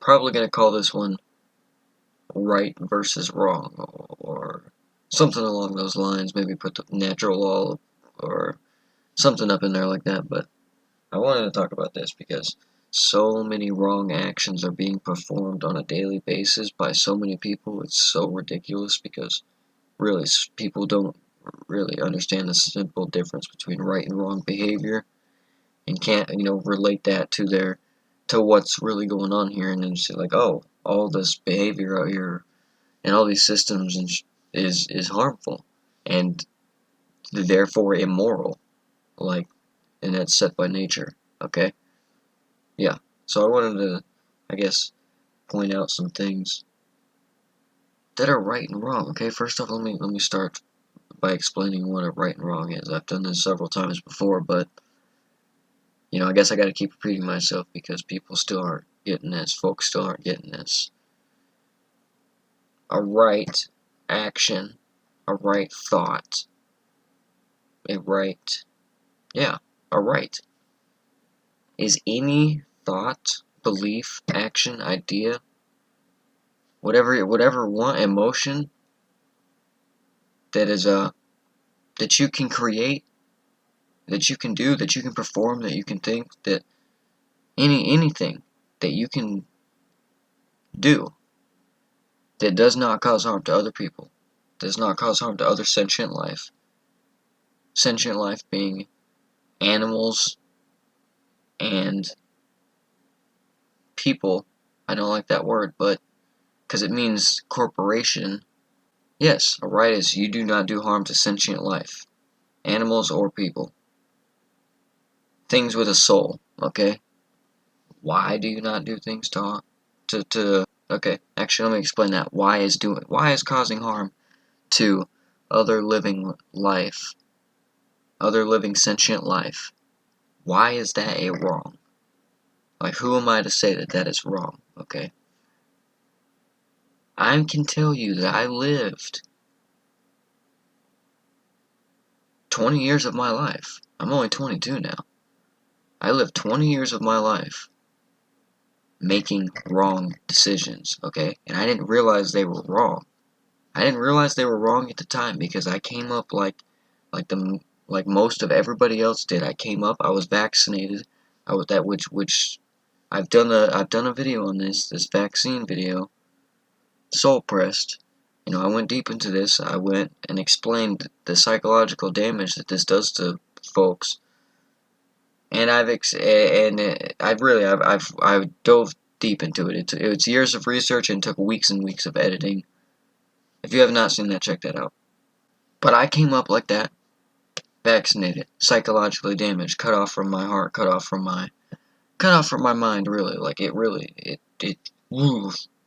probably going to call this one right versus wrong, or something along those lines. Maybe put the natural law or something up in there like that. But I wanted to talk about this because so many wrong actions are being performed on a daily basis by so many people. It's so ridiculous because really people don't really understand the simple difference between right and wrong behavior, and can't, relate that to what's really going on here, and then say like, oh, all this behavior out here and all these systems is harmful and therefore immoral, like, and that's set by nature. Okay, yeah. So I wanted to, I guess, point out some things that are right and wrong. Okay, first off, let me start by explaining what a right and wrong is. I've done this several times before, but I guess I got to keep repeating myself because people still aren't getting this. Folks still aren't getting this. A right action, a right thought, a right, yeah, a right is any thought, belief, action, idea, whatever one emotion that is that you can create, that you can do, that you can perform, that you can think, that anything that you can do that does not cause harm to other people, does not cause harm to other sentient life. Sentient life being animals and people. I don't like that word, but because it means corporation. Yes, a right is you do not do harm to sentient life, animals or people. Things with a soul, okay? Why do you not do things okay, actually let me explain that. Why is causing harm to other living life, other living sentient life? Why is that a wrong? Like, who am I to say that that is wrong, okay? I can tell you that I lived 20 years of my life. I'm only 22 now. I lived 20 years of my life making wrong decisions, okay? And I didn't realize they were wrong. I didn't realize they were wrong at the time because I came up like most of everybody else did. I came up, I was vaccinated. I was that which I've done a video on this vaccine video. Soul pressed. I went deep into this. I went and explained the psychological damage that this does to folks. And I've dove deep into it. It's years of research and took weeks and weeks of editing. If you have not seen that, check that out. But I came up like that, vaccinated, psychologically damaged, cut off from my heart, cut off from my mind. Really, like it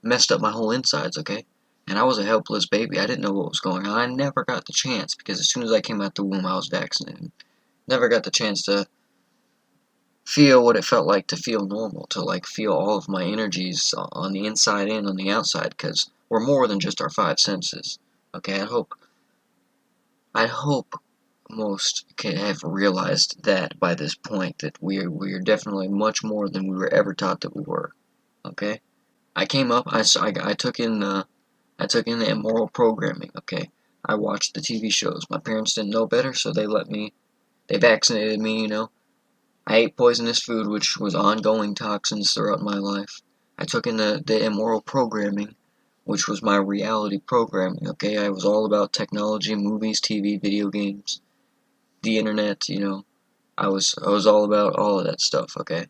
messed up my whole insides. Okay, and I was a helpless baby. I didn't know what was going on. I never got the chance because as soon as I came out the womb, I was vaccinated. Never got the chance to feel what it felt like to feel normal, to like feel all of my energies on the inside and on the outside, because we're more than just our five senses. Okay, I hope most can have realized that by this point, that we are definitely much more than we were ever taught that we were. Okay, I came up, I took in the immoral programming. Okay, I watched the TV shows. My parents didn't know better, so they vaccinated me. I ate poisonous food, which was ongoing toxins throughout my life. I took in the immoral programming, which was my reality programming, okay? I was all about technology, movies, TV, video games, the internet, I was all about all of that stuff, okay?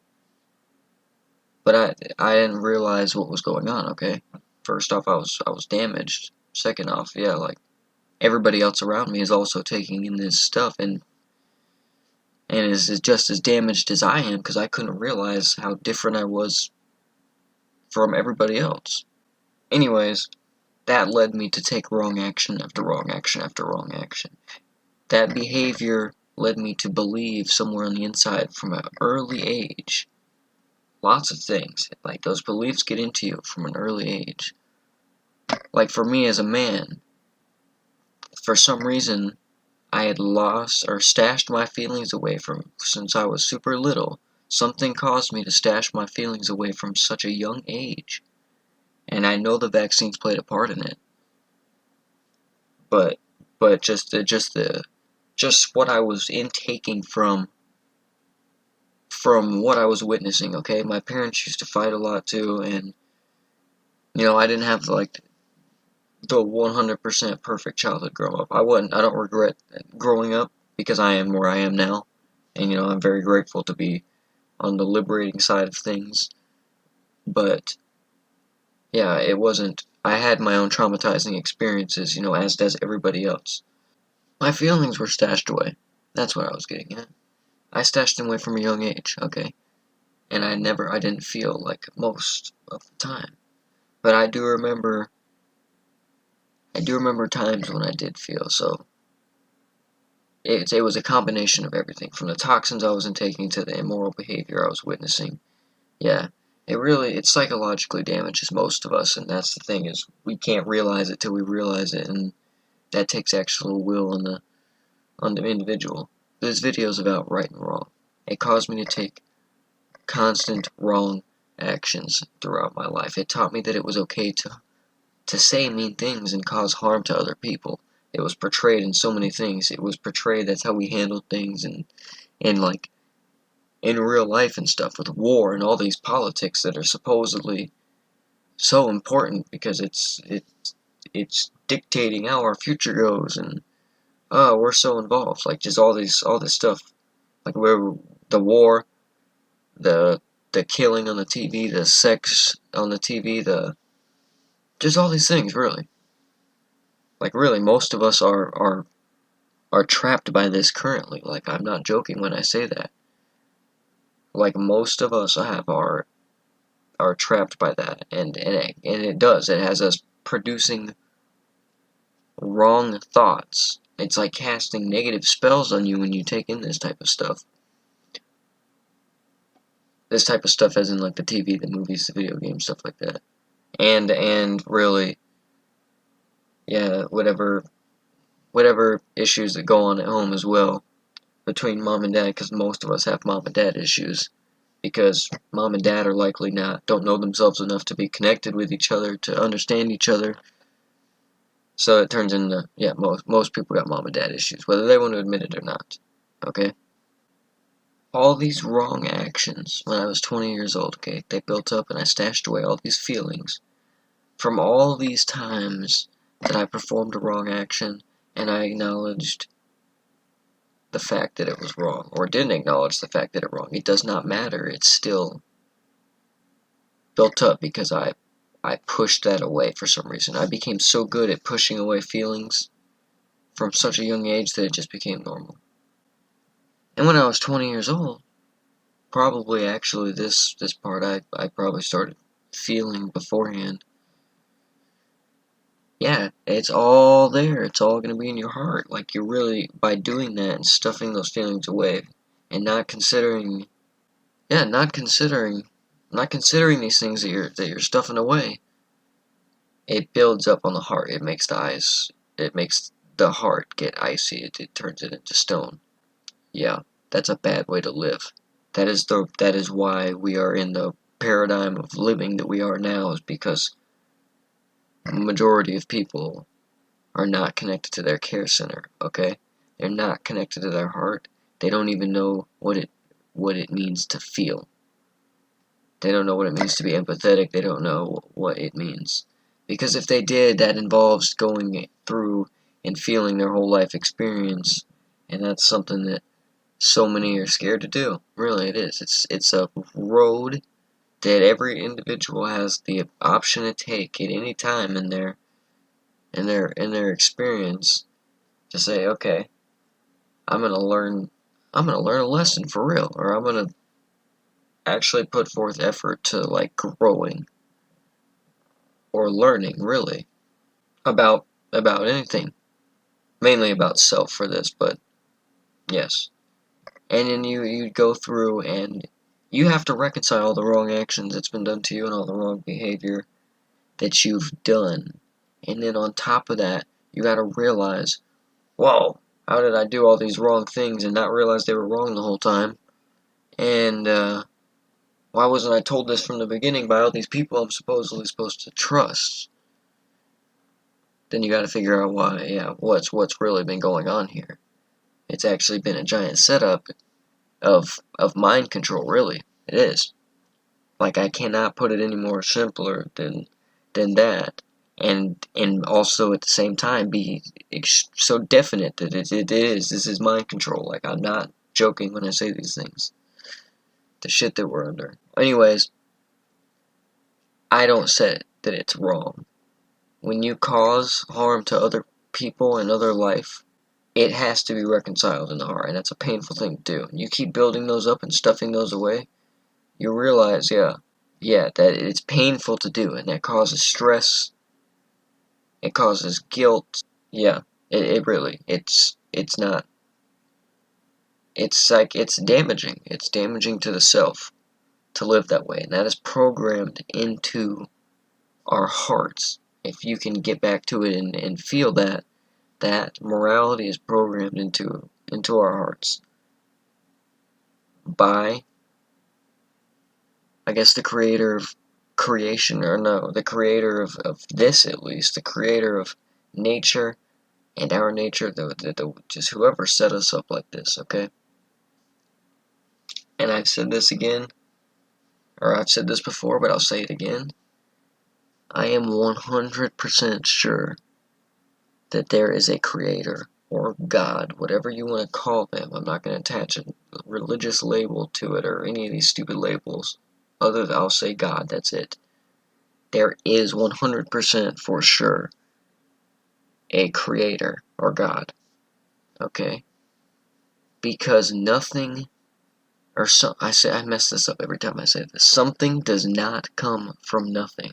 But I didn't realize what was going on, okay? First off, I was damaged. Second off, yeah, like, everybody else around me is also taking in this stuff, and is just as damaged as I am because I couldn't realize how different I was from everybody else. Anyways, that led me to take wrong action after wrong action after wrong action. That behavior led me to believe somewhere on the inside from an early age lots of things. Like, those beliefs get into you from an early age. Like, for me as a man, for some reason, I had lost or stashed my feelings away from since I was super little Something caused me to stash my feelings away from such a young age. And I know the vaccines played a part in it. But just what I was intaking from what I was witnessing, okay? My parents used to fight a lot too, and I didn't have like the 100% perfect childhood growing up. I don't regret growing up because I am where I am now. And I'm very grateful to be on the liberating side of things. But yeah, it wasn't I had my own traumatizing experiences, as does everybody else. My feelings were stashed away. That's what I was getting at. I stashed them away from a young age, okay? And I didn't feel like most of the time. But I do remember times when I did feel, so it was a combination of everything, from the toxins I was intaking to the immoral behavior I was witnessing. Yeah, it psychologically damages most of us, and that's the thing, is we can't realize it till we realize it, and that takes actual will on the individual. This video is about right and wrong. It caused me to take constant wrong actions throughout my life. It taught me that it was okay to say mean things and cause harm to other people. It was portrayed in so many things. It was portrayed that's how we handled things, and like in real life and stuff, with war and all these politics that are supposedly so important because it's dictating how our future goes, and we're so involved. Like, just all this stuff, like where the war, the killing on the TV, the sex on the TV, just all these things, really. Like, really, most of us are trapped by this currently. Like, I'm not joking when I say that. Like, most of us are trapped by that, and it has us producing wrong thoughts. It's like casting negative spells on you when you take in this type of stuff. This type of stuff as in like the TV, the movies, the video games, stuff like that. And really, yeah, whatever issues that go on at home as well between mom and dad, because most of us have mom and dad issues, because mom and dad are likely don't know themselves enough to be connected with each other, to understand each other. So it turns into, yeah, most people got mom and dad issues, whether they want to admit it or not. Okay? All these wrong actions when I was 20 years old, okay, they built up, and I stashed away all these feelings from all these times that I performed a wrong action, and I acknowledged the fact that it was wrong, or didn't acknowledge the fact that it was wrong. It does not matter. It's still built up because I pushed that away for some reason. I became so good at pushing away feelings from such a young age that it just became normal. And when I was 20 years old, probably actually this part I probably started feeling beforehand. Yeah, it's all there. It's all going to be in your heart. Like, you're really, by doing that and stuffing those feelings away and not considering these things that you're stuffing away, it builds up on the heart. It makes the heart get icy. It turns it into stone. Yeah, that's a bad way to live. That is why we are in the paradigm of living that we are now, is because the majority of people are not connected to their care center, okay? They're not connected to their heart. They don't even know what it means to feel. They don't know what it means to be empathetic. They don't know what it means. Because if they did, that involves going through and feeling their whole life experience, and that's something that so many are scared to do. Really, it is. It's a road that every individual has the option to take at any time in their experience, to say, okay, I'm gonna learn a lesson for real, or I'm gonna actually put forth effort to, like, growing or learning, really, about anything, mainly about self for this, but yes. And then you go through and you have to reconcile all the wrong actions that's been done to you and all the wrong behavior that you've done. And then on top of that, you gotta realize, whoa, how did I do all these wrong things and not realize they were wrong the whole time? And why wasn't I told this from the beginning by all these people I'm supposedly supposed to trust? Then you got to figure out why. Yeah, what's really been going on here? It's actually been a giant setup of mind control. Really, it is. Like, I cannot put it any more simpler than that. And also at the same time be so definite that this is mind control. Like, I'm not joking when I say these things. The shit that we're under. Anyways, I don't say that it's wrong. When you cause harm to other people and other life, it has to be reconciled in the heart, and that's a painful thing to do. You keep building those up and stuffing those away, you realize, yeah, that it's painful to do, and that causes stress, it causes guilt. Yeah, it really, it's not, it's like, it's damaging to the self to live that way, and that is programmed into our hearts. If you can get back to it and feel that morality is programmed into our hearts by, I guess, the creator of creation, or no, the creator of this, at least, the creator of nature and our nature, just whoever set us up like this, okay? And I've said this again, or I've said this before, but I'll say it again. I am 100% sure that there is a creator, or God, whatever you want to call them. I'm not going to attach a religious label to it or any of these stupid labels. Other than I'll say God, that's it. There is 100% for sure a creator or God. Okay? Because nothing, or so, I mess this up every time I say this. Something does not come from nothing.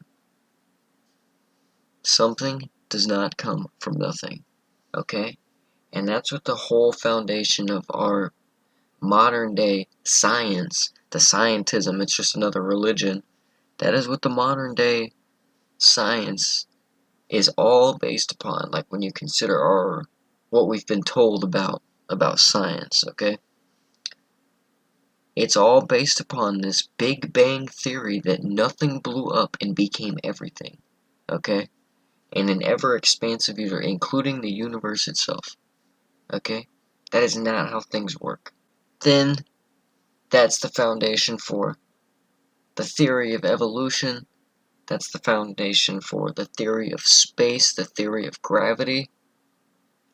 Something does not come from nothing. Okay? And that's what the whole foundation of our modern day science, the scientism, it's just another religion. That is what the modern day science is all based upon. Like, when you consider what we've been told about science, okay? It's all based upon this Big Bang theory that nothing blew up and became everything, okay? In an ever-expansive universe, including the universe itself, okay? That is not how things work. Then, that's the foundation for the theory of evolution. That's the foundation for the theory of space, the theory of gravity.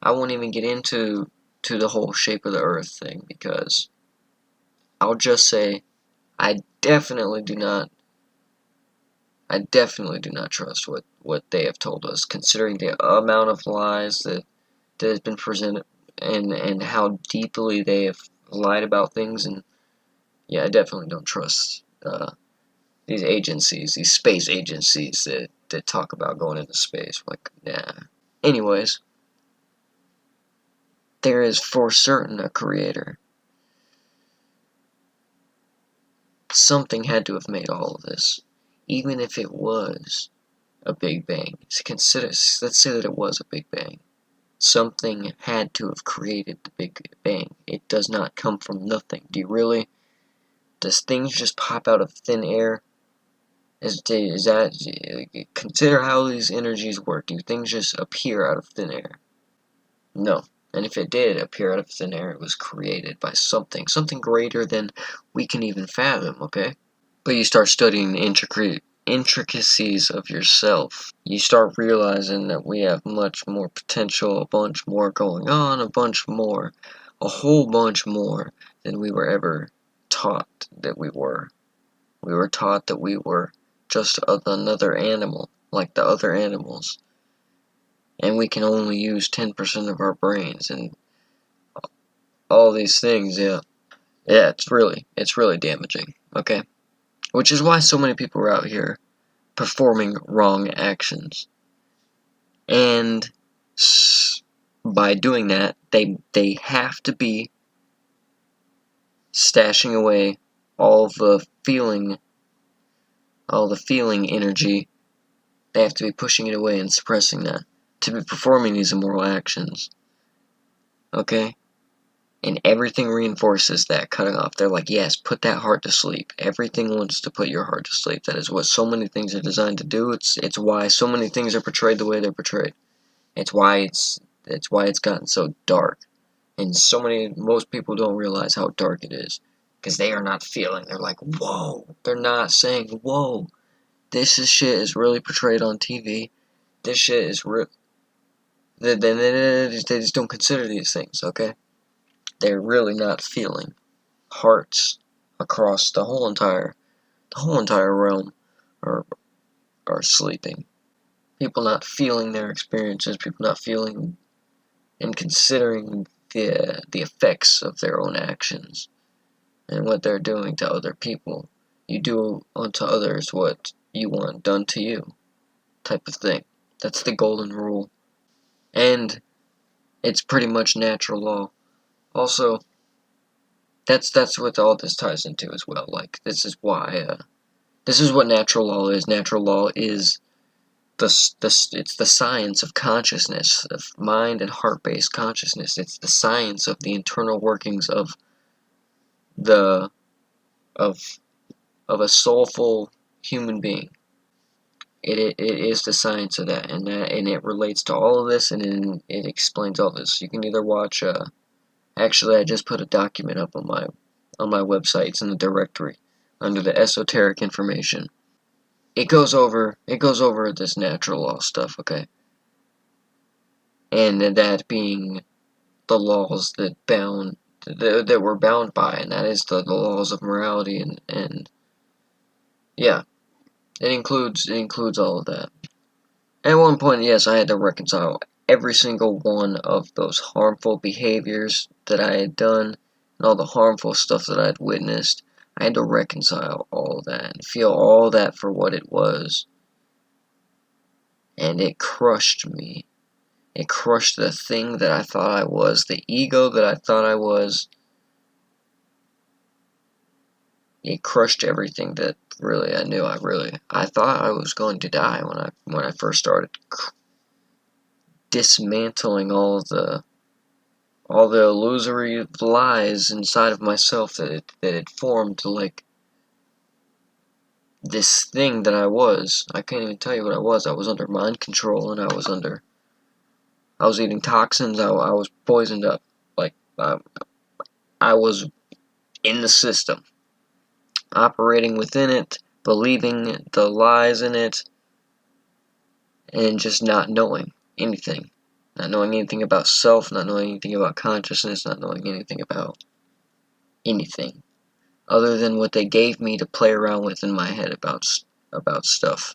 I won't even get into the whole shape of the Earth thing, because I'll just say I definitely do not trust what they have told us, considering the amount of lies that has been presented, and how deeply they have lied about things. And yeah, I definitely don't trust these agencies, these space agencies that talk about going into space. Like, nah. Anyways, there is for certain a creator. Something had to have made all of this. Even if it was a Big Bang. Let's say that it was a Big Bang. Something had to have created the Big Bang. It does not come from nothing. Does things just pop out of thin air? Consider how these energies work. Do things just appear out of thin air? No. And if it did appear out of thin air, it was created by something greater than we can even fathom, okay? But you start studying the intricacies of yourself. You start realizing that we have much more potential, a bunch more going on, a whole bunch more than we were ever taught that we were. We were taught that we were just another animal, like the other animals. And we can only use 10% of our brains, and all these things, yeah. Yeah, it's really damaging, okay? Which is why so many people are out here performing wrong actions. And by doing that, they have to be stashing away all the feeling energy. They have to be pushing it away and suppressing that to be performing these immoral actions. Okay? And everything reinforces that cutting off. They're like, yes, put that heart to sleep. Everything wants to put your heart to sleep. That is what so many things are designed to do. It's why so many things are portrayed the way they're portrayed. It's why it's gotten so dark. And most people don't realize how dark it is. Because they are not feeling. They're like, whoa. They're not saying, whoa. This shit is really portrayed on TV. This shit is real. They just don't consider these things, okay? They're really not feeling. Hearts across the whole entire realm are sleeping. People not feeling their experiences, people not feeling and considering the effects of their own actions and what they're doing to other people. You do unto others what you want done to you, type of thing. That's the golden rule. And it's pretty much natural law. Also, that's what all this ties into as well. Like, this is why, this is what natural law is. Natural law is it's the science of consciousness, of mind and heart-based consciousness. It's the science of the internal workings of of a soulful human being. It is the science of that, and it relates to all of this, and it explains all this. You can either watch. Actually, I just put a document up on my website. It's in the directory under the esoteric information. It goes over this natural law stuff, okay? And that being the laws that we're bound by, and that is the laws of morality, and yeah, it includes all of that. At one point, yes, I had to reconcile every single one of those harmful behaviors that I had done and all the harmful stuff that I had witnessed. I had to reconcile all that and feel all that for what it was. And it crushed me. It crushed the thing that I thought I was, the ego that I thought I was. It crushed everything that really I knew. I thought I was going to die when I first started dismantling all the illusory lies inside of myself that it formed to, like, this thing that I was. I can't even tell you what I was. I was under mind control, and I was eating toxins. I was poisoned up. Like, I was in the system, operating within it, believing the lies in it, and just not knowing anything. Not knowing anything about self, not knowing anything about consciousness, not knowing anything about anything other than what they gave me to play around with in my head about stuff.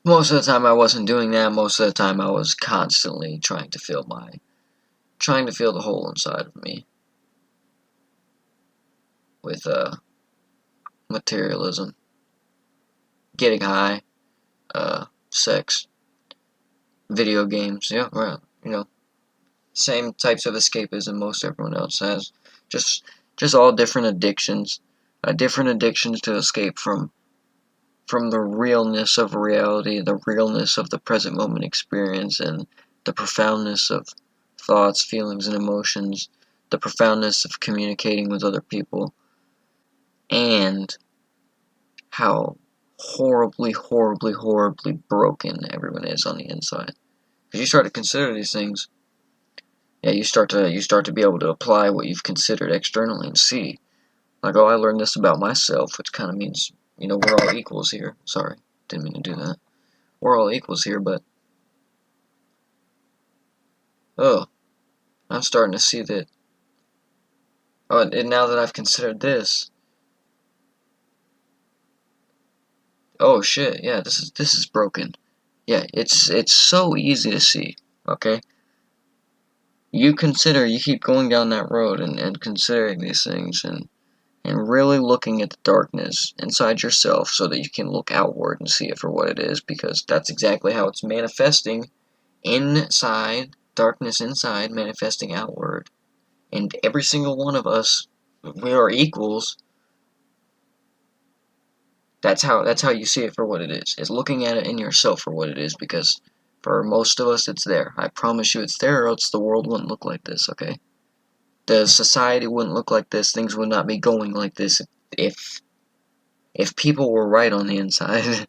Most of the time I wasn't doing that. Most of the time I was constantly trying to feel the hole inside of me with materialism, getting high, sex, video games. Yeah, well, same types of escapism most everyone else has. Just all different addictions. Different addictions to escape from the realness of reality, the realness of the present moment experience, and the profoundness of thoughts, feelings, and emotions, the profoundness of communicating with other people, and how horribly, horribly, horribly broken everyone is on the inside. Because you start to consider these things, yeah, you start to be able to apply what you've considered externally and see, like, oh, I learned this about myself, which kind of means, we're all equals here. Sorry, didn't mean to do that. We're all equals here, but oh, I'm starting to see that. Oh, and now that I've considered this, oh shit, yeah, this is broken. Yeah, it's so easy to see. Okay, you keep going down that road and considering these things and really looking at the darkness inside yourself so that you can look outward and see it for what it is, because that's exactly how it's manifesting inside, darkness inside, manifesting outward. And every single one of us, we are equals. That's how you see it for what it is looking at it in yourself for what it is, because for most of us it's there. I promise you it's there, or else the world wouldn't look like this, okay? the society wouldn't look like this. Things would not be going like this if people were right on the inside.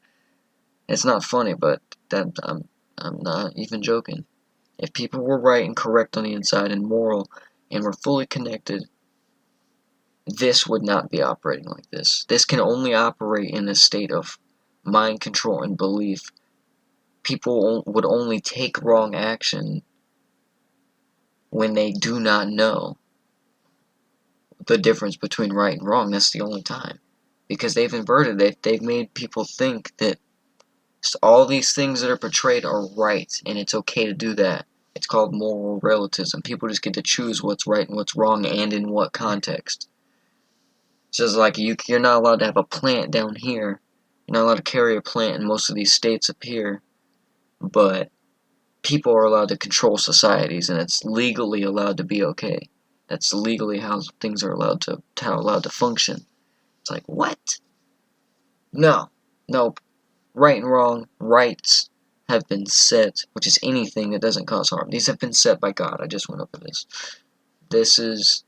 It's not funny, but that I'm not even joking. If people were right and correct on the inside and moral and were fully connected, this would not be operating like this. This can only operate in a state of mind control and belief. People would only take wrong action when they do not know the difference between right and wrong. That's the only time. Because they've inverted it. They've made people think that all these things that are portrayed are right, and it's okay to do that. It's called moral relativism. People just get to choose what's right and what's wrong, and in what context. It's just like you're not allowed to have a plant down here. You're not allowed to carry a plant in most of these states up here. But people are allowed to control societies, and it's legally allowed to be okay. That's legally how things are allowed to function. It's like, what? No. Nope. Right and wrong, rights have been set, which is anything that doesn't cause harm. These have been set by God. I just went over this. This is...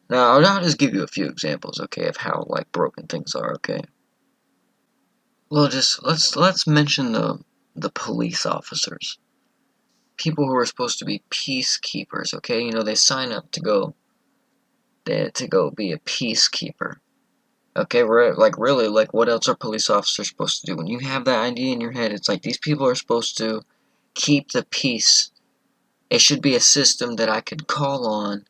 Now, I'll just give you a few examples, okay, of how, like, broken things are, okay? Well, just, let's mention the police officers. People who are supposed to be peacekeepers, okay? You know, they sign up to go be a peacekeeper. Okay, like, really, like, what else are police officers supposed to do? When you have that idea in your head, it's like, these people are supposed to keep the peace. It should be a system that I could call on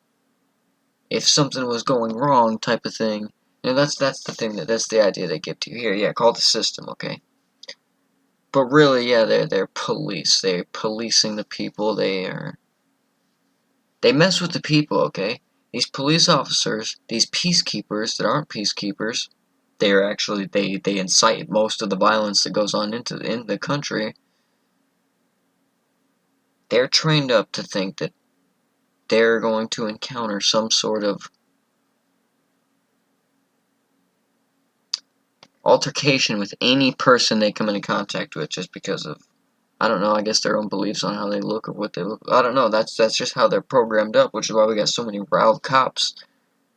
if something was going wrong, type of thing. You know, that's the thing, that's the idea they give to you here. Yeah, call the system, okay? But really, yeah, they're police. They're policing the people. They mess with the people, okay? These police officers, these peacekeepers that aren't peacekeepers, they're actually, they incite most of the violence that goes on in the country. They're trained up to think that they're going to encounter some sort of altercation with any person they come into contact with just because of, I don't know, I guess their own beliefs on how they look or what they look. I don't know, that's just how they're programmed up, which is why we got so many riled cops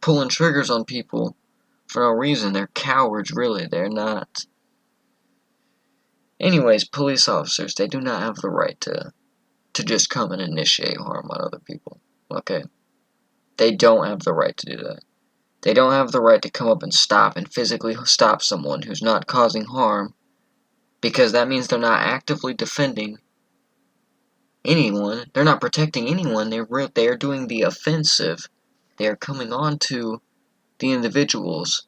pulling triggers on people for no reason. They're cowards, really. They're not. Anyways, police officers, they do not have the right to just come and initiate harm on other people. Okay? They don't have the right to do that. They don't have the right to come up and stop and physically stop someone who's not causing harm, because that means they're not actively defending anyone. They're not protecting anyone. They're doing the offensive. They're coming on to the individuals.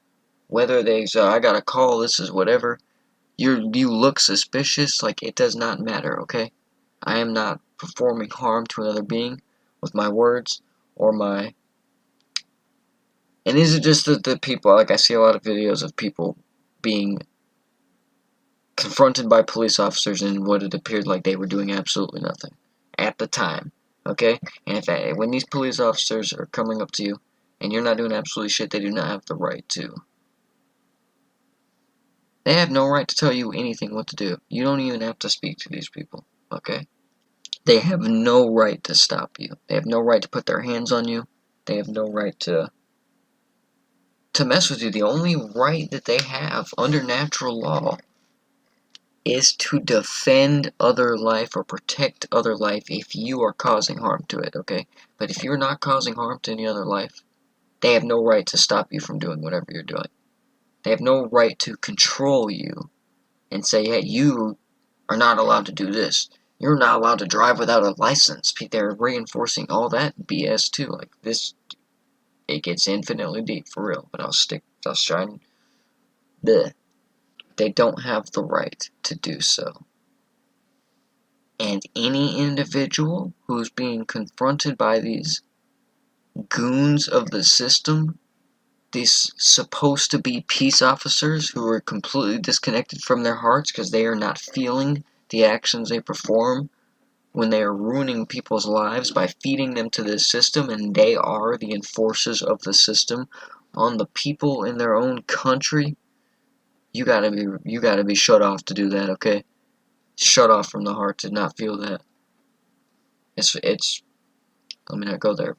Whether they say, I got a call, this is whatever. You look suspicious, like, it does not matter, okay? I am not performing harm to another being with my words or my... And these are just the people, like, I see a lot of videos of people being confronted by police officers and what it appeared like they were doing absolutely nothing at the time, okay? And when these police officers are coming up to you and you're not doing absolutely shit, they do not have the right to. They have no right to tell you anything what to do. You don't even have to speak to these people, okay? They have no right to stop you. They have no right to put their hands on you. They have no right to mess with you. The only right that they have under natural law is to defend other life or protect other life if you are causing harm to it, okay? But if you're not causing harm to any other life, they have no right to stop you from doing whatever you're doing. They have no right to control you and say, hey, you are not allowed to do this. You're not allowed to drive without a license. They're reinforcing all that BS too. Like this, it gets infinitely deep for real. But I'll try and... They don't have the right to do so. And any individual who's being confronted by these goons of the system, these supposed to be peace officers who are completely disconnected from their hearts because they are not feeling the actions they perform when they are ruining people's lives by feeding them to this system, and they are the enforcers of the system on the people in their own country. You gotta be shut off to do that, okay? Shut off from the heart to not feel that. It's let me not go there.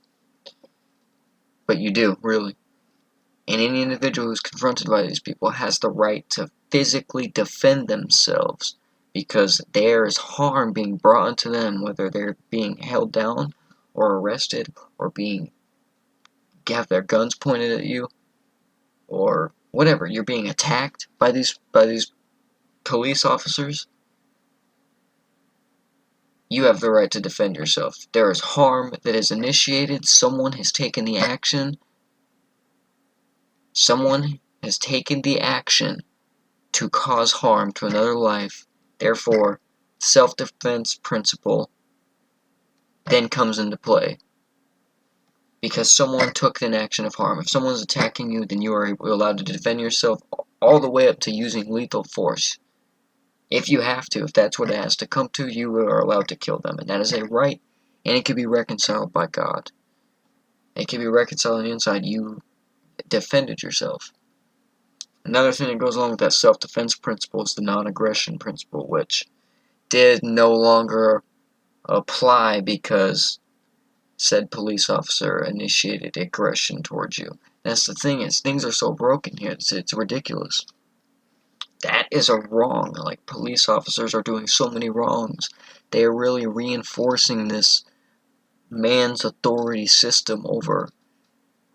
But you do, really. And any individual who's confronted by these people has the right to physically defend themselves because there is harm being brought onto them, whether they're being held down or arrested or have their guns pointed at you or whatever. You're being attacked by these police officers. You have the right to defend yourself. There is harm that is initiated. Someone has taken the action. Someone has taken the action to cause harm to another life. Therefore, self-defense principle then comes into play. Because someone took an action of harm. If someone's attacking you, then you are allowed to defend yourself all the way up to using lethal force. If you have to, if that's what it has to come to, you are allowed to kill them. And that is a right, and it can be reconciled by God. It can be reconciled on the inside. You defended yourself. Another thing that goes along with that self-defense principle is the non-aggression principle, which did no longer apply because said police officer initiated aggression towards you. That's the thing, is things are so broken here, it's ridiculous. That is a wrong. Like, police officers are doing so many wrongs. They are really reinforcing this man's authority system over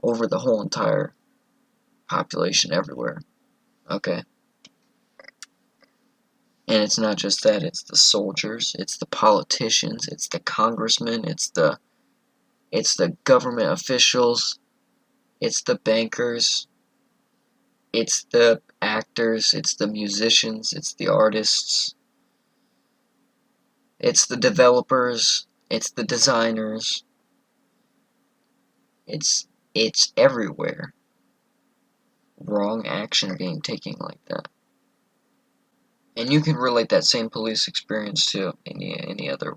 the whole entire population everywhere. Okay? And it's not just that, it's the soldiers, it's the politicians, it's the congressmen, it's the government officials, it's the bankers, it's the actors, it's the musicians, it's the artists, it's the developers, it's the designers. It's everywhere. Wrong action being taken like that. And you can relate that same police experience to any other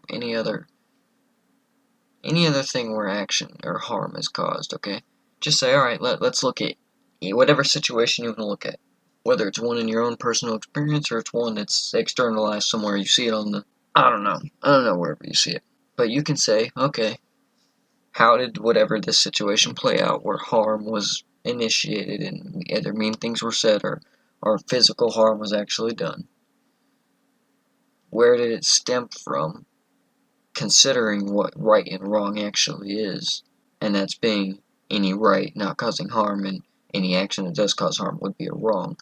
thing where action or harm is caused, okay? Just say, alright, let's look at whatever situation you want to look at. Whether it's one in your own personal experience or it's one that's externalized somewhere. You see it on the, I don't know wherever you see it. But you can say, okay, how did whatever this situation play out where harm was initiated and either mean things were said or physical harm was actually done? Where did it stem from, considering what right and wrong actually is? And that's being any right not causing harm, and any action that does cause harm would be a wrong.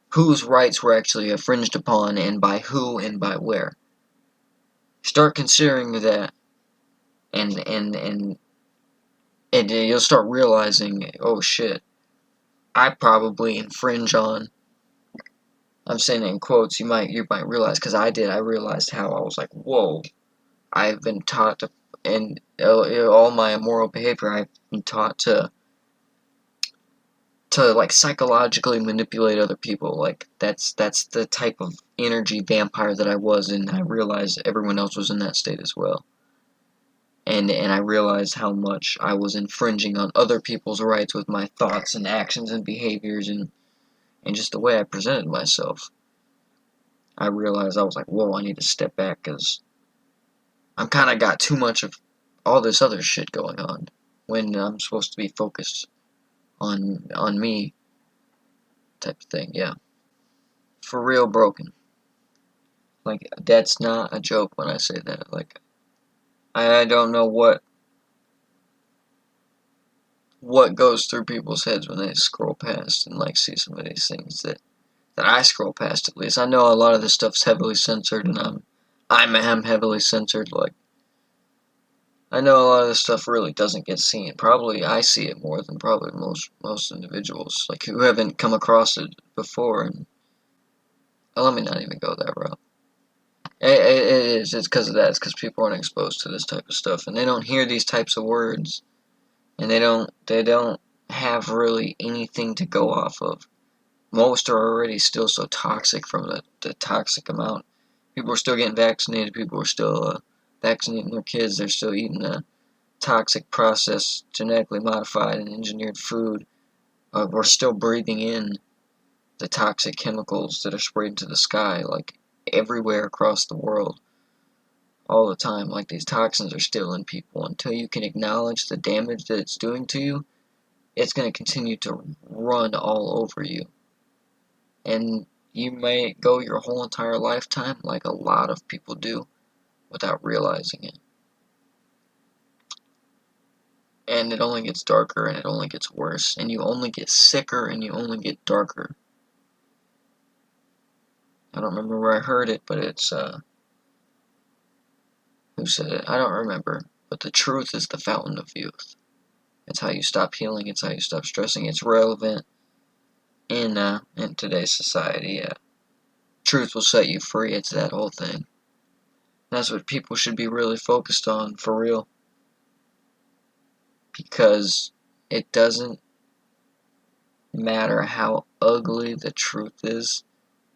Whose rights were actually infringed upon, and by who, and by where? Start considering that, and you'll start realizing, oh shit, I probably infringe on. I'm saying it in quotes. You might realize, because I did. I realized how I was like, whoa. I've been taught to, and all my immoral behavior, I've been taught to like psychologically manipulate other people. Like that's the type of energy vampire that I was, and I realized everyone else was in that state as well. And I realized how much I was infringing on other people's rights with my thoughts and actions and behaviors and just the way I presented myself. I realized I was like, whoa, I need to step back because I'm kind of got too much of all this other shit going on when I'm supposed to be focused on me, type of thing. Yeah, for real broken. Like, that's not a joke when I say that. Like, I don't know what goes through people's heads when they scroll past and like see some of these things that I scroll past. At least I know a lot of this stuff's heavily censored, and I'm heavily censored. Like, I know a lot of this stuff really doesn't get seen. Probably I see it more than probably most individuals, like, who haven't come across it before. And let me not even go that route. It is. It's because of that. It's because people aren't exposed to this type of stuff, and they don't hear these types of words, and they don't have really anything to go off of. Most are already still so toxic from the toxic amount. People are still getting vaccinated. People are still vaccinating their kids. They're still eating the toxic processed, genetically modified and engineered food. We're still breathing in the toxic chemicals that are sprayed into the sky, like, everywhere across the world. all the time. Like, these toxins are still in people. Until you can acknowledge the damage that it's doing to you, it's going to continue to run all over you. And you may go your whole entire lifetime, like a lot of people do, without realizing it. And it only gets darker, and it only gets worse, and you only get sicker, and you only get darker. I don't remember where I heard it, but it's, who said it? I don't remember. But the truth is the fountain of youth. It's how you stop healing, it's how you stop stressing. It's relevant in today's society, yeah. Truth will set you free, it's that whole thing. That's what people should be really focused on, for real. Because it doesn't matter how ugly the truth is,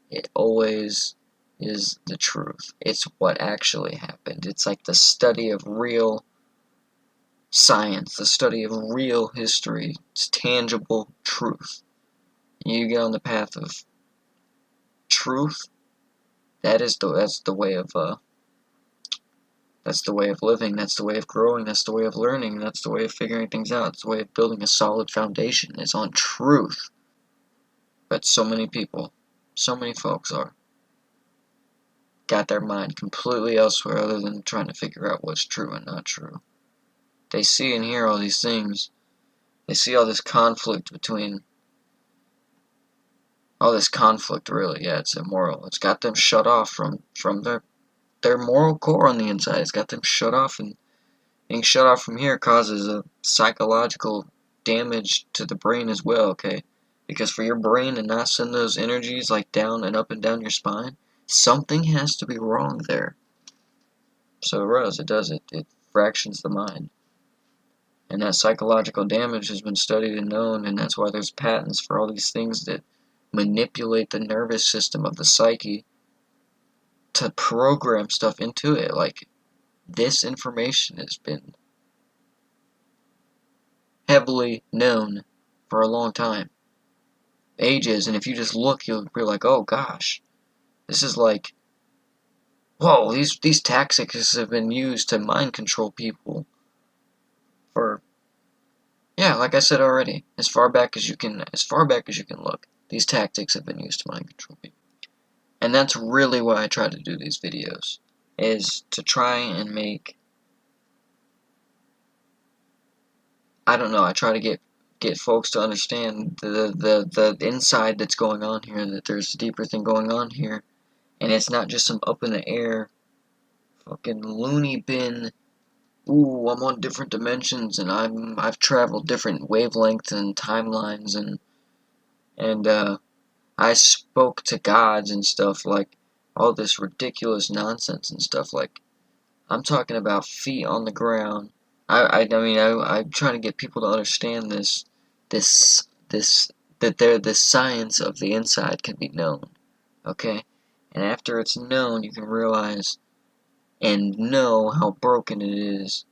it always is the truth. It's what actually happened. It's like the study of real science, the study of real history. It's tangible truth. You get on the path of truth, that's the way of living, that's the way of growing, that's the way of learning, that's the way of figuring things out, it's the way of building a solid foundation. It's on truth. But so many people, so many folks got their mind completely elsewhere other than trying to figure out what's true and not true. They see and hear all these things. They see all this conflict between... all this conflict, really, yeah, it's immoral. It's got them shut off from their moral core on the inside. It's got them shut off, and being shut off from here causes a psychological damage to the brain as well, okay? Because for your brain to not send those energies like down and up and down your spine, something has to be wrong there. So it does. It fractions the mind. And that psychological damage has been studied and known, and that's why there's patents for all these things that manipulate the nervous system of the psyche to program stuff into it. Like, this information has been heavily known for a long time. Ages, and if you just look, you'll be like, oh gosh, this is like, whoa, these tactics have been used to mind control people for, yeah, like I said already, as far back as you can look, these tactics have been used to mind control people. And that's really why I try to do these videos, is to try and make, I don't know, I try to get folks to understand the inside that's going on here, that there's a deeper thing going on here, and it's not just some up in the air fucking loony bin, ooh, I'm on different dimensions, and I've traveled different wavelengths and timelines, and I spoke to gods and stuff, like all this ridiculous nonsense and stuff. Like, I'm talking about feet on the ground. I'm trying to get people to understand that the science of the inside can be known, okay? And after it's known, you can realize and know how broken it is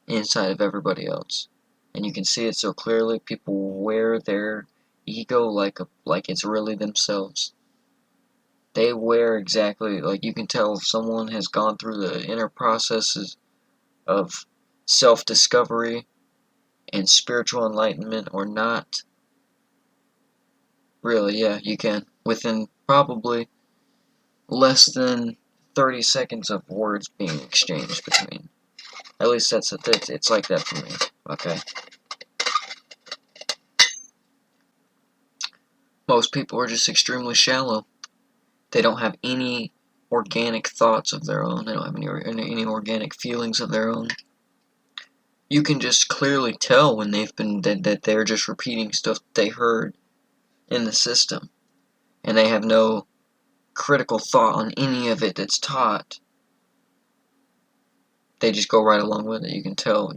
inside of everybody else. And you can see it so clearly. People wear their ego like it's really themselves. They wear exactly, like, you can tell if someone has gone through the inner processes of self-discovery and spiritual enlightenment or not. Really, yeah, you can. Within probably less than 30 seconds of words being exchanged between. At least it's like that for me, okay? Most people are just extremely shallow. They don't have any organic thoughts of their own. They don't have any organic feelings of their own. You can just clearly tell when that they're just repeating stuff they heard in the system, and they have no critical thought on any of it that's taught. They just go right along with it. You can tell.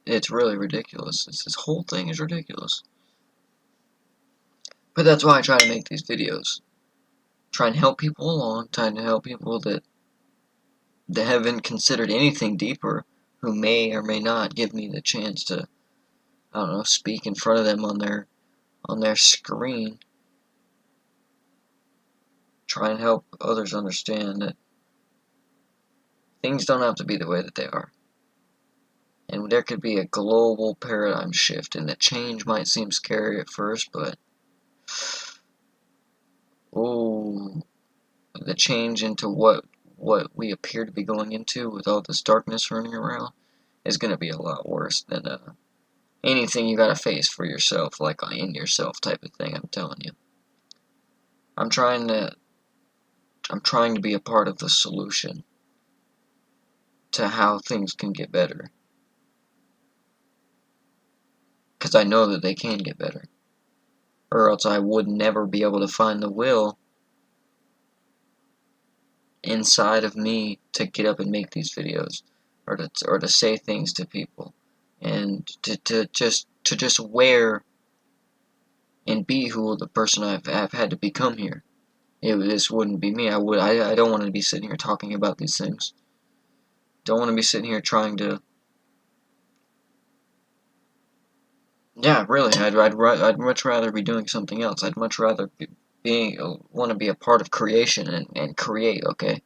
It's really ridiculous. This whole thing is ridiculous. But that's why I try to make these videos. Try and help people along. Trying to help people that haven't considered anything deeper, who may or may not give me the chance to, I don't know, speak in front of them on their screen. try and help others understand that things don't have to be the way that they are. And there could be a global paradigm shift, and the change might seem scary at first, but oh, the change into what we appear to be going into with all this darkness running around is going to be a lot worse than anything you gotta face for yourself, like in yourself type of thing. I'm telling you, I'm trying to be a part of the solution to how things can get better, because I know that they can get better, or else I would never be able to find the will inside of me to get up and make these videos, or to say things to people, and to just wear and be who the person I've had to become here. This wouldn't be me. I don't want to be sitting here talking about these things. Don't want to be sitting here trying to. Yeah, really. I'd much rather be doing something else. I'd much rather want to be a part of creation and create. Okay.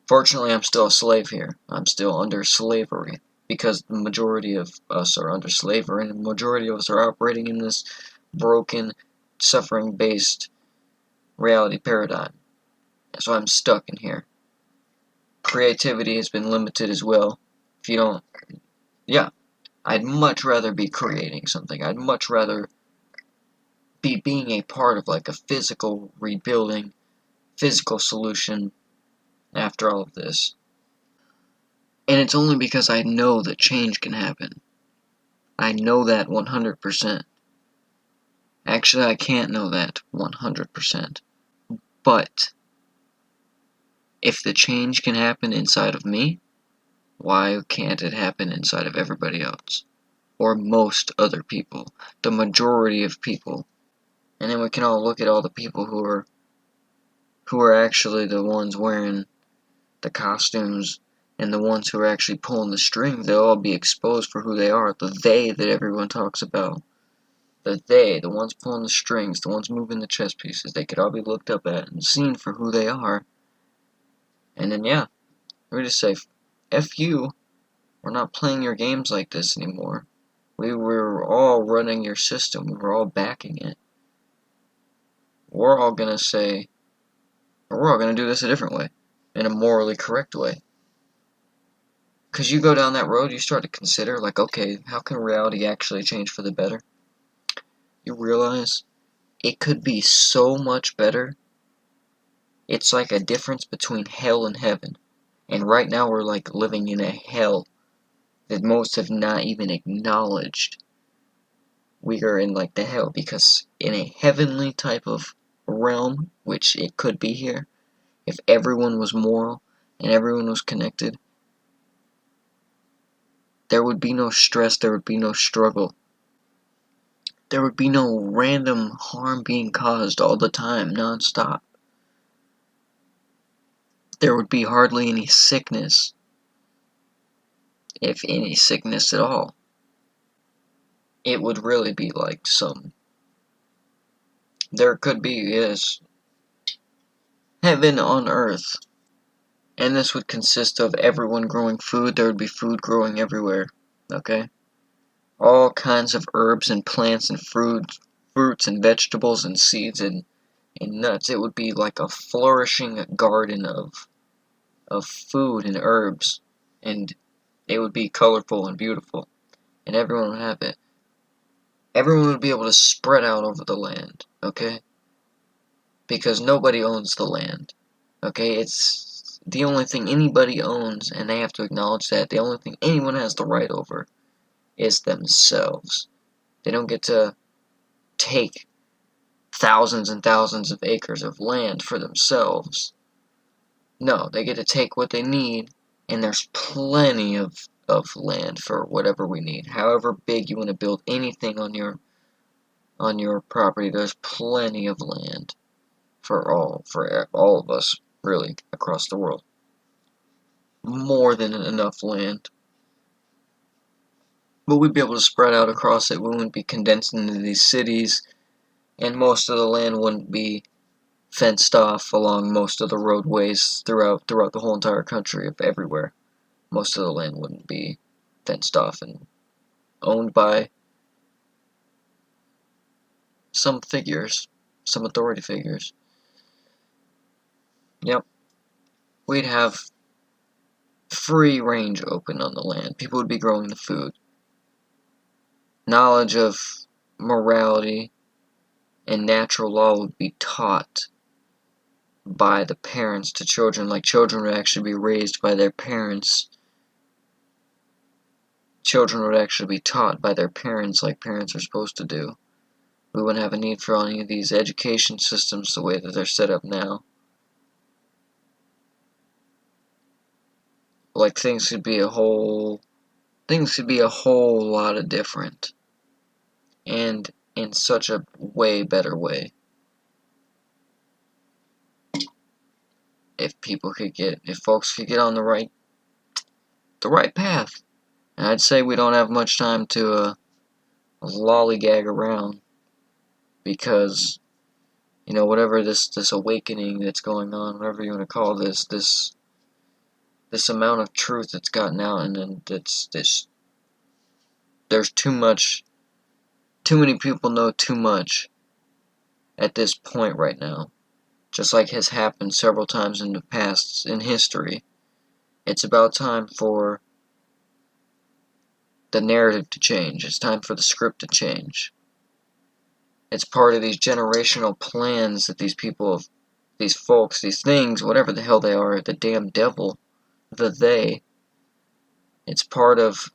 Fortunately, I'm still a slave here. I'm still under slavery because the majority of us are under slavery, and the majority of us are operating in this broken, suffering-based reality paradigm. So I'm stuck in here. Creativity has been limited as well. If you don't, yeah, I'd much rather be creating something. I'd much rather be being a part of like a physical rebuilding, physical solution after all of this. And it's only because I know that change can happen. I know that 100%. Actually, I can't know that 100%. But if the change can happen inside of me, why can't it happen inside of everybody else? Or most other people, the majority of people. And then we can all look at all the people who are actually the ones wearing the costumes and the ones who are actually pulling the string. They'll all be exposed for who they are. The they that everyone talks about. The they, the ones pulling the strings, the ones moving the chess pieces, they could all be looked up at and seen for who they are. And then yeah, we just say, F you, we're not playing your games like this anymore. We were all running your system, we were all backing it. We're all gonna say, or we're all gonna do this a different way, in a morally correct way. Because you go down that road, you start to consider, like, okay, how can reality actually change for the better? You realize it could be so much better. It's like a difference between hell and heaven. And right now we're like living in a hell that most have not even acknowledged. We are in like the hell, because in a heavenly type of realm, which it could be here, if everyone was moral and everyone was connected, there would be no stress, there would be no struggle. There would be no random harm being caused all the time, non-stop. There would be hardly any sickness, if any sickness at all. It would really be like there could be, yes, heaven on earth. And this would consist of everyone growing food. There would be food growing everywhere, okay? All kinds of herbs and plants and fruits and vegetables and seeds and nuts. It would be like a flourishing garden of food and herbs, and it would be colorful and beautiful, and everyone would have it. Everyone would be able to spread out over the land, okay? Because nobody owns the land, okay? It's the only thing anybody owns, and they have to acknowledge that. The only thing anyone has the right over is themselves. They don't get to take thousands and thousands of acres of land for themselves. No, they get to take what they need, and there's plenty of land for whatever we need. However big you want to build anything on your property, there's plenty of land for all of us, really, across the world. More than enough land. But we'd be able to spread out across it. We wouldn't be condensed into these cities, and most of the land wouldn't be fenced off along most of the roadways throughout the whole entire country, of everywhere. Most of the land wouldn't be fenced off and owned by some figures, some authority figures. Yep. We'd have free range open on the land. People would be growing the food. Knowledge of morality and natural law would be taught by the parents to children. Like, children would actually be raised by their parents. Children would actually be taught by their parents like parents are supposed to do. We wouldn't have a need for any of these education systems the way that they're set up now. Like, things could be a whole lot of different. And in such a way better way. If folks could get on the right path. And I'd say we don't have much time to lollygag around, because, you know, whatever this awakening that's going on, whatever you want to call this amount of truth that's gotten out, and then there's too many people know too much at this point right now, just like has happened several times in the past in history. It's about time for the narrative to change. It's time for the script to change. It's part of these generational plans that these people, these folks, these things, whatever the hell they are, the damn devil, it's part of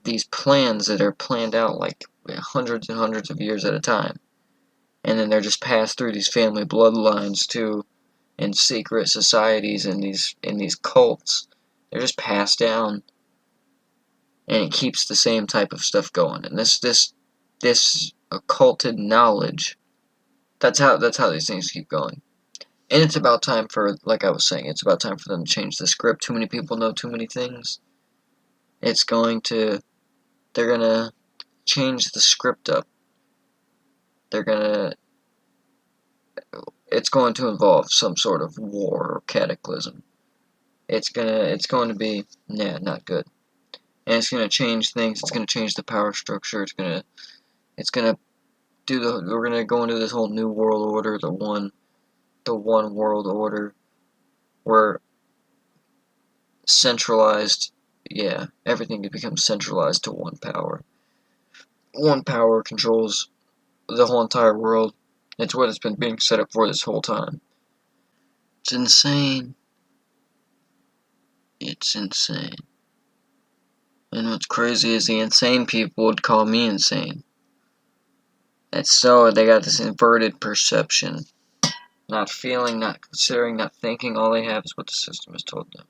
these plans that are planned out like hundreds and hundreds of years at a time. And then they're just passed through these family bloodlines too, in secret societies and these cults. They're just passed down, and it keeps the same type of stuff going. And this occulted knowledge, that's how these things keep going. And it's about time for, like I was saying, it's about time for them to change the script. Too many people know too many things. They're gonna change the script up. It's going to involve some sort of war or cataclysm. It's going to be, not good. And it's going to change things. It's going to change the power structure. We're going to go into this whole new world order, the one world order, where centralized, everything becomes centralized to one power. One power controls the whole entire world. It's what it's been being set up for this whole time. It's insane. It's insane. And what's crazy is the insane people would call me insane. That's so, they got this inverted perception. Not feeling, not considering, not thinking. All they have is what the system has told them.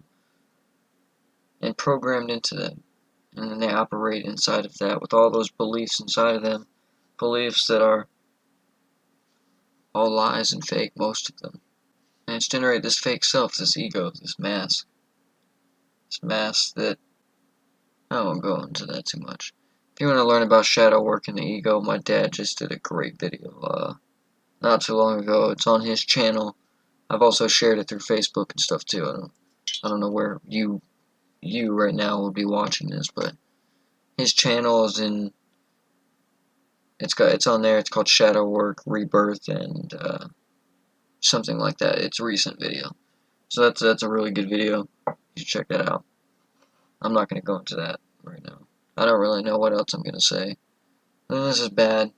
And programmed into them. And then they operate inside of that with all those beliefs inside of them. Beliefs that are all lies and fake, most of them. And it's generated this fake self, this ego, this mask. This mask that, I won't go into that too much. If you want to learn about shadow work and the ego, my dad just did a great video not too long ago. It's on his channel. I've also shared it through Facebook and stuff too. I don't know where you right now will be watching this, but his channel is in. It's on there. It's called Shadow Work Rebirth and something like that. It's a recent video, so that's a really good video. You should check that out. I'm not gonna go into that right now. I don't really know what else I'm gonna say. This is bad.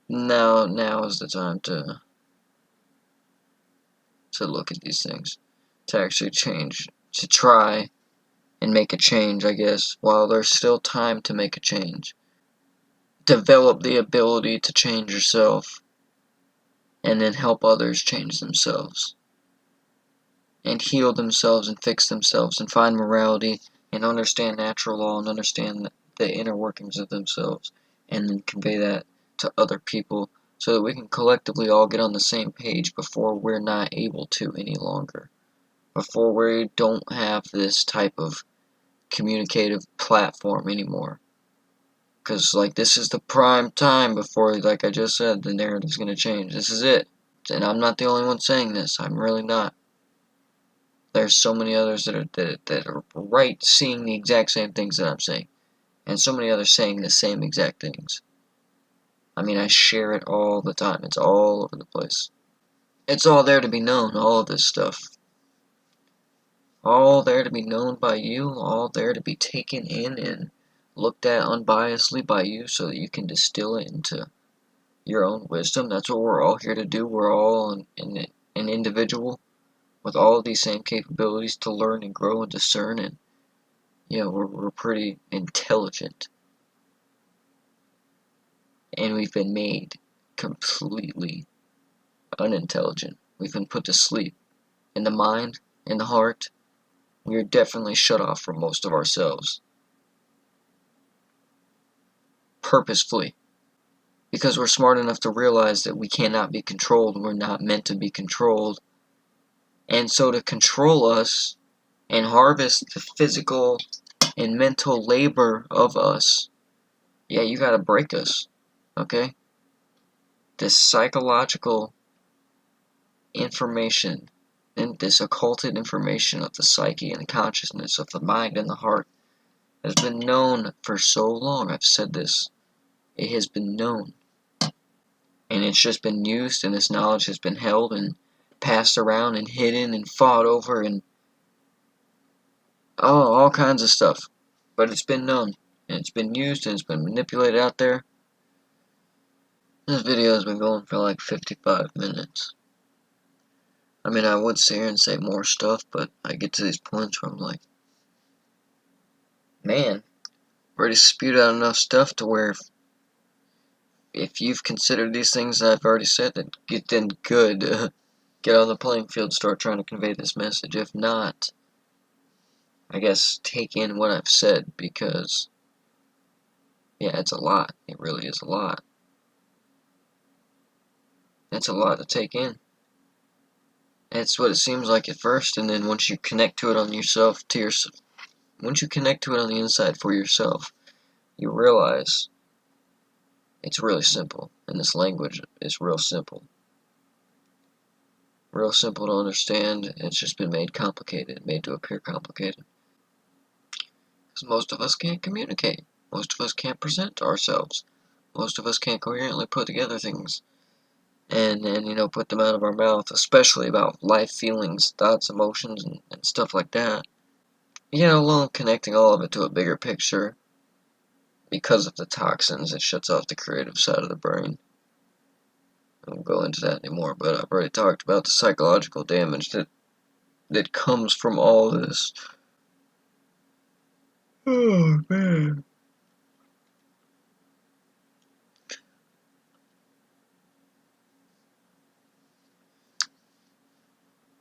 Now is the time to look at these things, to actually change, to try and make a change, I guess, while there's still time to make a change. Develop the ability to change yourself, and then help others change themselves, and heal themselves, and fix themselves, and find morality, and understand natural law, and understand the inner workings of themselves, and then convey that to other people, so that we can collectively all get on the same page before we're not able to any longer. Before we don't have this type of communicative platform anymore. Because, like, this is the prime time before, like I just said, the narrative's going to change. This is it. And I'm not the only one saying this. I'm really not. There's so many others that are right seeing the exact same things that I'm saying. And so many others saying the same exact things. I mean, I share it all the time. It's all over the place. It's all there to be known, all of this stuff. All there to be known by you, all there to be taken in and looked at unbiasedly by you so that you can distill it into your own wisdom. That's what we're all here to do. We're all an individual with all of these same capabilities to learn and grow and discern, and yeah, we're pretty intelligent. And we've been made completely unintelligent. We've been put to sleep. In the mind, in the heart, we are definitely shut off from most of ourselves. Purposefully. Because we're smart enough to realize that we cannot be controlled. We're not meant to be controlled. And so to control us and harvest the physical and mental labor of us, yeah, you gotta break us. Okay? This psychological information and this occulted information of the psyche and the consciousness of the mind and the heart has been known for so long. I've said this. It has been known. And it's just been used, and this knowledge has been held and passed around and hidden and fought over and all kinds of stuff. But it's been known, and it's been used, and it's been manipulated out there. This video has been going for like 55 minutes. I mean, I would sit here and say more stuff, but I get to these points where I'm like, man, I've already spewed out enough stuff to where if you've considered these things that I've already said, then good. Get on the playing field, start trying to convey this message. If not, I guess take in what I've said, because, yeah, it's a lot. It really is a lot. It's a lot to take in. That's what it seems like at first, and then once you connect to it on yourself, once you connect to it on the inside for yourself, you realize it's really simple, and this language is real simple. Real simple to understand. It's just been made complicated, made to appear complicated. Because most of us can't communicate. Most of us can't present ourselves. Most of us can't coherently put together things and put them out of our mouth, especially about life, feelings, thoughts, emotions, and stuff like that. Alone connecting all of it to a bigger picture. Because of the toxins, it shuts off the creative side of the brain. I won't go into that anymore, but I've already talked about the psychological damage that comes from all this. Oh, man.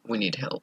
We need help.